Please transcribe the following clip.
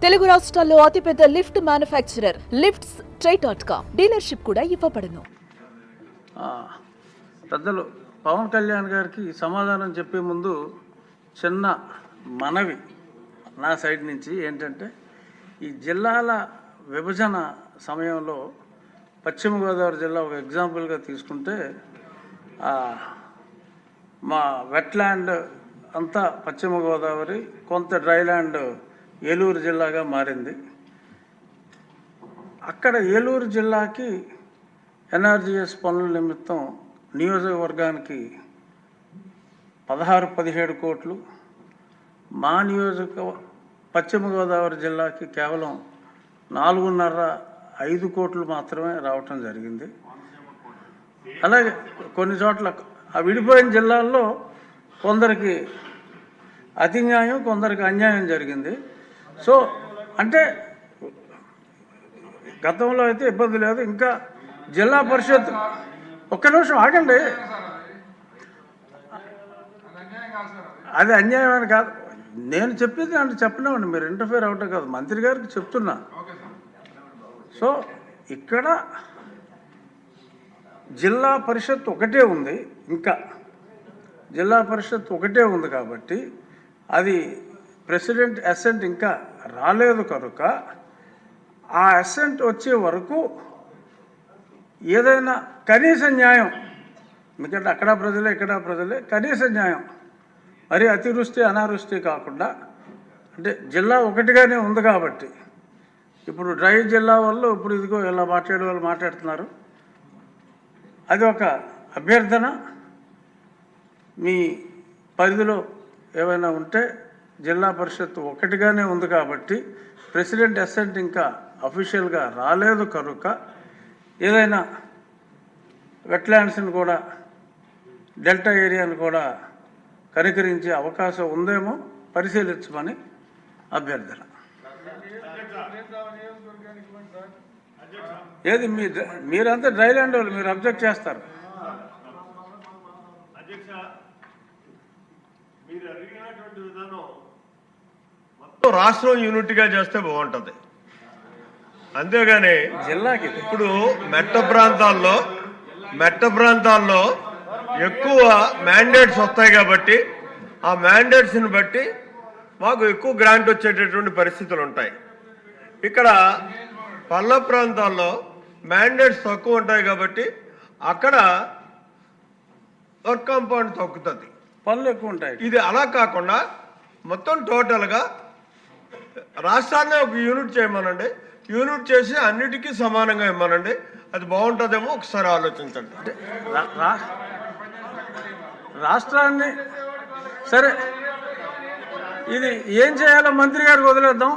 తెలుగు రాష్ట్రాల్లో అతిపెద్ద lift manufacturer lifts ట్రై.com dealership కూడా ఇవ్వబడును. పెద్దలు పవన్ కళ్యాణ్ గారికి సమాధానం చెప్పే ముందు చిన్న మనవి నా సైడ్ నుంచి ఏంటంటే, ఈ జిల్లాల విభజన సమయంలో పశ్చిమ గోదావరి జిల్లా ఒక ఎగ్జాంపుల్గా తీసుకుంటే, మా వెట్లాండ్ అంతా పశ్చిమ గోదావరి, కొంత డ్రైల్యాండ్ ఏలూరు జిల్లాగా మారింది. అక్కడ ఏలూరు జిల్లాకి ఎన్ఆర్జీఎస్ పనుల నిమిత్తం నియోజకవర్గానికి 16-17 కోట్లు, మా పశ్చిమ గోదావరి జిల్లాకి కేవలం 4.5-5 కోట్లు మాత్రమే రావటం జరిగింది. అలాగే కొన్ని చోట్ల ఆ విడిపోయిన జిల్లాల్లో కొందరికి అతి న్యాయం, కొందరికి అన్యాయం జరిగింది. సో అంటే గతంలో అయితే ఇబ్బంది లేదు. ఇంకా జిల్లా పరిషత్ ఒక్క నిమిషం ఆగండి, అది అన్యాయం అని కాదు, నేను చెప్పేది అంటే చెప్పనివ్వండి, మీరు ఇంటర్ఫేర్ అవటం కాదు, మంత్రి గారికి చెప్తున్నా. సో ఇక్కడ జిల్లా పరిషత్ ఒకటే ఉంది, ఇంకా జిల్లా పరిషత్ ఒకటే ఉంది కాబట్టి అది ప్రెసిడెంట్ అసెంట్ ఇంకా రాలేదు కనుక ఆ అసెంట్ వచ్చే వరకు ఏదైనా కనీస న్యాయం, ఎందుకంటే అక్కడ ప్రజలే ఇక్కడ ప్రజలే, కనీస న్యాయం, మరి అతివృష్టి అనావృష్టి కాకుండా, అంటే జిల్లా ఒకటిగానే ఉంది కాబట్టి. ఇప్పుడు డ్రై జిల్లా వాళ్ళు ఇప్పుడు ఇదిగో ఇలా మాట్లాడే వాళ్ళు మాట్లాడుతున్నారు, అది ఒక అభ్యర్థన. మీ పరిధిలో ఏమైనా ఉంటే జిల్లా పరిషత్ ఒకటిగానే ఉంది కాబట్టి ప్రెసిడెంట్ అసెంట్ ఇంకా అఫీషియల్గా రాలేదు కనుక ఏదైనా వెట్లాండ్స్ని కూడా, డెల్టా ఏరియాని కూడా కనికరించే అవకాశం ఉందేమో పరిశీలించమని అభ్యర్థన. ఏది మీరంతా డ్రైల్యాండ్ వాళ్ళు, మీరు అబ్జెక్ట్ చేస్తారు. రాష్ట్రం యూనిట్గా చేస్తే బాగుంటుంది, అంతేగాని జిల్లాకి ఇప్పుడు మెట్ట ప్రాంతాల్లో ఎక్కువ మ్యాండేట్స్ వస్తాయి కాబట్టి ఆ మ్యాండేట్స్ని బట్టి మాకు ఎక్కువ గ్రాంట్ వచ్చేటటువంటి పరిస్థితులు ఉంటాయి. ఇక్కడ పల్ల ప్రాంతాల్లో మ్యాండేట్స్ తక్కువ ఉంటాయి కాబట్టి అక్కడ వర్క్ కాంపౌండ్ తగ్గుతుంది, పనులు ఎక్కువ ఉంటాయి. ఇది అలా కాకుండా మొత్తం టోటల్గా రాష్ట్రాన్ని ఒక యూనిట్ చేయమనండి, యూనిట్ చేసి అన్నిటికీ సమానంగా ఇవ్వమనండి, అది బాగుంటుందేమో ఒకసారి ఆలోచించండి. రాష్ట్రాన్ని సరే, ఇది ఏం చేయాలో మంత్రి గారికి వదిలేద్దాం.